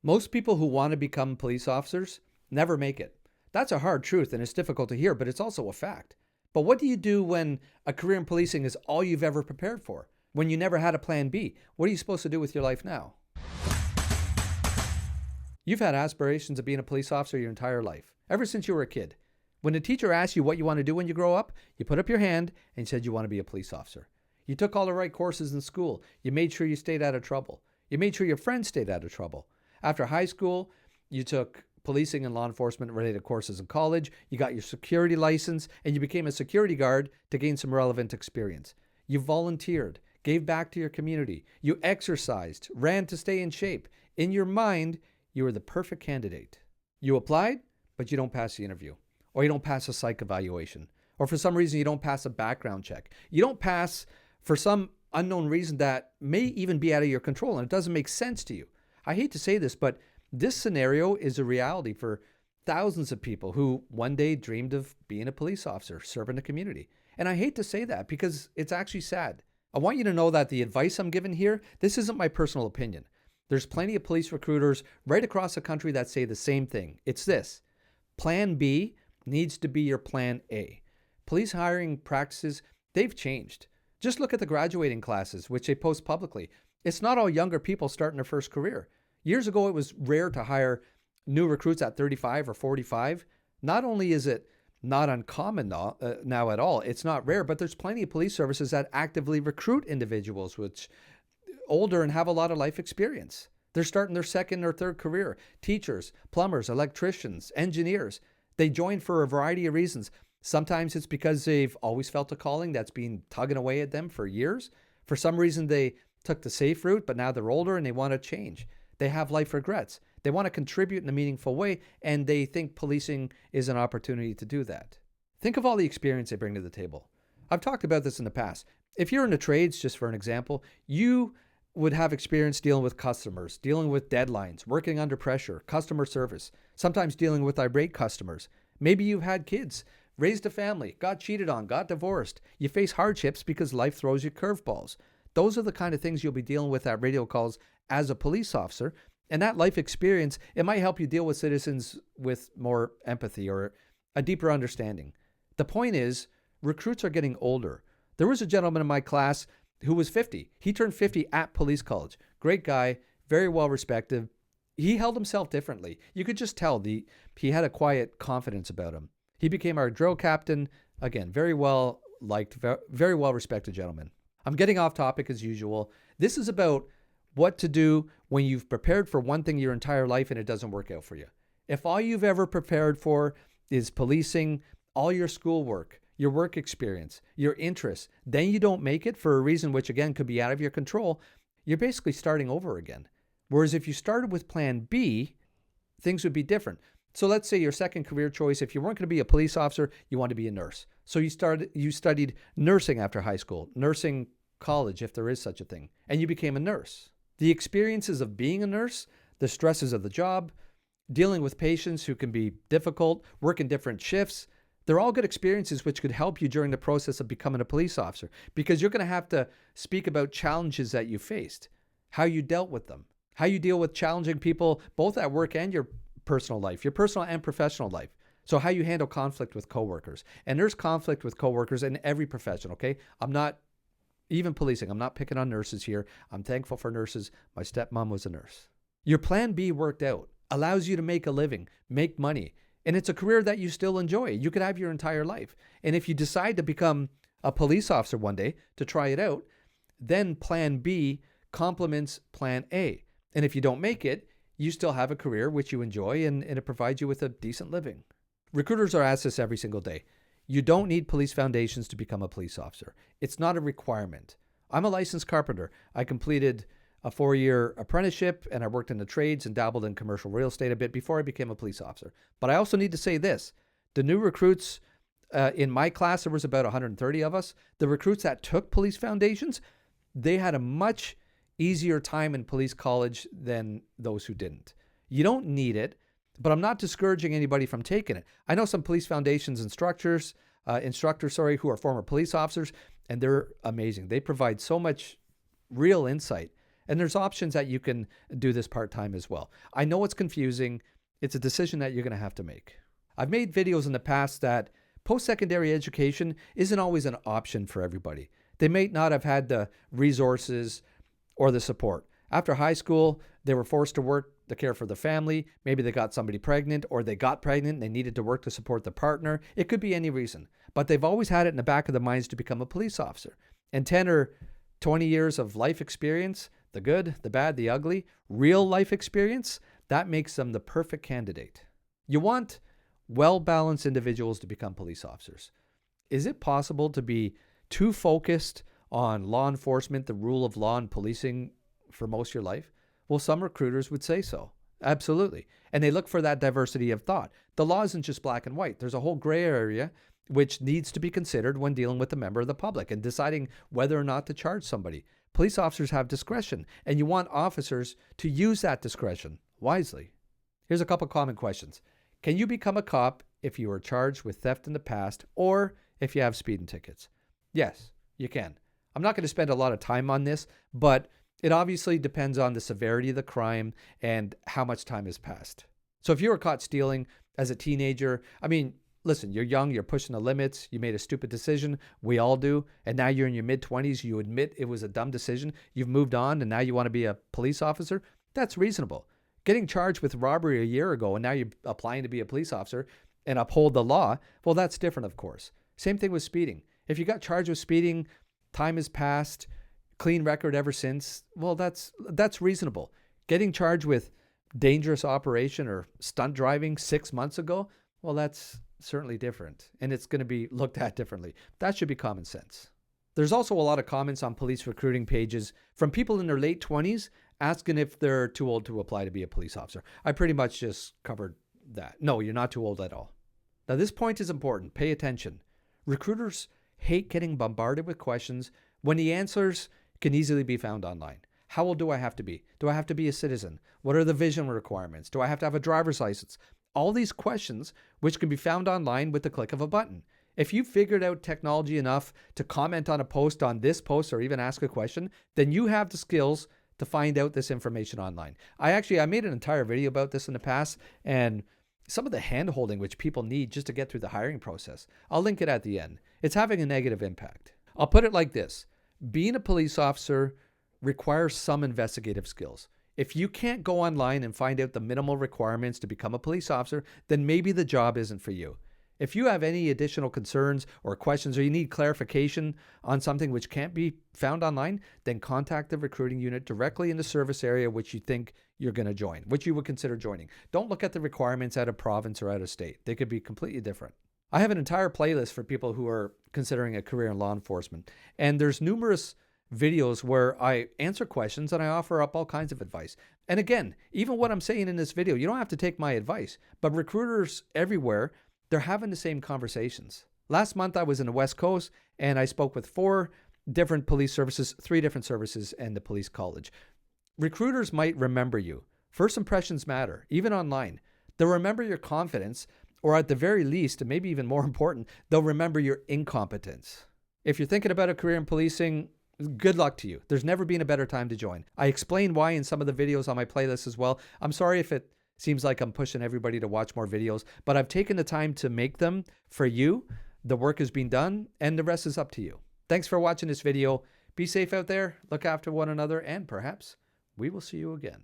Most people who want to become police officers never make it. That's a hard truth and it's difficult to hear, but it's also a fact. But what do you do when a career in policing is all you've ever prepared for? When you never had a plan B? What are you supposed to do with your life now? You've had aspirations of being a police officer your entire life, ever since you were a kid. When a teacher asks you what you want to do when you grow up, you put up your hand and you said you want to be a police officer. You took all the right courses in school. You made sure you stayed out of trouble. You made sure your friends stayed out of trouble. After high school, you took policing and law enforcement related courses in college. You got your security license and you became a security guard to gain some relevant experience. You volunteered, gave back to your community. You exercised, ran to stay in shape. In your mind, you were the perfect candidate. You applied, but you don't pass the interview, or you don't pass a psych evaluation, or for some reason you don't pass a background check. You don't pass for some unknown reason that may even be out of your control and it doesn't make sense to you. I hate to say this, but this scenario is a reality for thousands of people who one day dreamed of being a police officer, serving the community. And I hate to say that because it's actually sad. I want you to know that the advice I'm giving here, this isn't my personal opinion. There's plenty of police recruiters right across the country that say the same thing. It's this: Plan B needs to be your plan A. Police hiring practices, they've changed. Just look at the graduating classes, which they post publicly. It's not all younger people starting their first career. Years ago, it was rare to hire new recruits at 35 or 45. Not only is it not uncommon now at all, it's not rare, but there's plenty of police services that actively recruit individuals which older and have a lot of life experience. They're starting their second or third career. Teachers, plumbers, electricians, engineers. They join for a variety of reasons. Sometimes it's because they've always felt a calling that's been tugging away at them for years. For some reason, they took the safe route, but now they're older and they want to change. They have life regrets. They want to contribute in a meaningful way, and they think policing is an opportunity to do that. Think of all the experience they bring to the table. I've talked about this in the past. If you're in the trades, just for an example, you would have experience dealing with customers, dealing with deadlines, working under pressure, customer service, sometimes dealing with irate customers. Maybe you've had kids, raised a family, got cheated on, got divorced. You face hardships because life throws you curveballs. Those are the kind of things you'll be dealing with at radio calls as a police officer. And that life experience, it might help you deal with citizens with more empathy or a deeper understanding. The point is, recruits are getting older. There was a gentleman in my class who was 50. He turned 50 at police college. Great guy, very well respected. He held himself differently. You could just tell he had a quiet confidence about him. He became our drill captain. Again, very well liked, very well respected gentleman. I'm getting off topic as usual. This is about what to do when you've prepared for one thing your entire life and it doesn't work out for you. If all you've ever prepared for is policing, all your schoolwork, your work experience, your interests, then you don't make it for a reason which again could be out of your control, you're basically starting over again. Whereas if you started with plan B, things would be different. So let's say your second career choice, if you weren't going to be a police officer, you want to be a nurse. So you studied nursing after high school, nursing college, if there is such a thing, and you became a nurse. The experiences of being a nurse, the stresses of the job, dealing with patients who can be difficult, working different shifts, they're all good experiences which could help you during the process of becoming a police officer, because you're going to have to speak about challenges that you faced, how you dealt with them, how you deal with challenging people, both at work and your personal life, your personal and professional life. So how you handle conflict with coworkers. And there's conflict with coworkers in every profession, okay? I'm not even policing. I'm not picking on nurses here. I'm thankful for nurses. My stepmom was a nurse. Your plan B worked out, allows you to make a living, make money. And it's a career that you still enjoy. You could have your entire life. And if you decide to become a police officer one day to try it out, then plan B complements plan A. And if you don't make it, you still have a career which you enjoy and it provides you with a decent living. Recruiters are asked this every single day. You don't need police foundations to become a police officer. It's not a requirement. I'm a licensed carpenter. I completed a 4-year apprenticeship and I worked in the trades and dabbled in commercial real estate a bit before I became a police officer. But I also need to say this. The new recruits in my class, there was about 130 of us. The recruits that took police foundations, they had a much easier time in police college than those who didn't. You don't need it, but I'm not discouraging anybody from taking it. I know some police foundations instructors who are former police officers, and they're amazing. They provide so much real insight And there's options that you can do this part-time as well. I know it's confusing. It's a decision that you're going to have to make. I've made videos in the past that post-secondary education isn't always an option for everybody. They may not have had the resources or the support. After high school, they were forced to work to care for the family. Maybe they got somebody pregnant, or they got pregnant and they needed to work to support the partner. It could be any reason. But they've always had it in the back of their minds to become a police officer. And 10 or 20 years of life experience, the good, the bad, the ugly, real life experience, that makes them the perfect candidate. You want well-balanced individuals to become police officers. Is it possible to be too focused on law enforcement, the rule of law and policing for most of your life? Well, some recruiters would say so. Absolutely. And they look for that diversity of thought. The law isn't just black and white. There's a whole gray area which needs to be considered when dealing with a member of the public and deciding whether or not to charge somebody. Police officers have discretion, and you want officers to use that discretion wisely. Here's a couple common questions. Can you become a cop if you were charged with theft in the past or if you have speeding tickets? Yes, you can. I'm not going to spend a lot of time on this, but it obviously depends on the severity of the crime and how much time has passed. So if you were caught stealing as a teenager, listen, you're young, you're pushing the limits, you made a stupid decision, we all do, and now you're in your mid-20s, you admit it was a dumb decision, you've moved on, and now you want to be a police officer, that's reasonable. Getting charged with robbery a year ago, and now you're applying to be a police officer and uphold the law, well, that's different, of course. Same thing with speeding. If you got charged with speeding, time has passed, clean record ever since, well, that's reasonable. Getting charged with dangerous operation or stunt driving 6 months ago, well, that's certainly different, and it's going to be looked at differently. That should be common sense. There's also a lot of comments on police recruiting pages from people in their late 20s asking if they're too old to apply to be a police officer. I pretty much just covered that. No, you're not too old at all. Now, this point is important. Pay attention. Recruiters hate getting bombarded with questions when the answers can easily be found online. How old do I have to be? Do I have to be a citizen? What are the vision requirements? Do I have to have a driver's license? All these questions, which can be found online with the click of a button. If you figured out technology enough to comment on a post on this post or even ask a question, then you have the skills to find out this information online. I made an entire video about this in the past, and some of the hand-holding which people need just to get through the hiring process. I'll link it at the end. It's having a negative impact. I'll put it like this. Being a police officer requires some investigative skills. If you can't go online and find out the minimal requirements to become a police officer, then maybe the job isn't for you. If you have any additional concerns or questions, or you need clarification on something which can't be found online, then contact the recruiting unit directly in the service area which you think you're going to join, which you would consider joining. Don't look at the requirements out of province or out of state. They could be completely different. I have an entire playlist for people who are considering a career in law enforcement, and there's numerous videos where I answer questions and I offer up all kinds of advice. And again, even what I'm saying in this video, you don't have to take my advice, but recruiters everywhere, they're having the same conversations. Last month, I was in the West Coast and I spoke with 4 different police services, 3 different services, and the police college. Recruiters might remember you. First impressions matter, even online. They'll remember your confidence, or at the very least, and maybe even more important, they'll remember your incompetence. If you're thinking about a career in policing, good luck to you. There's never been a better time to join. I explain why in some of the videos on my playlist as well. I'm sorry if it seems like I'm pushing everybody to watch more videos, but I've taken the time to make them for you. The work has been done, and the rest is up to you. Thanks for watching this video. Be safe out there, look after one another, and perhaps we will see you again.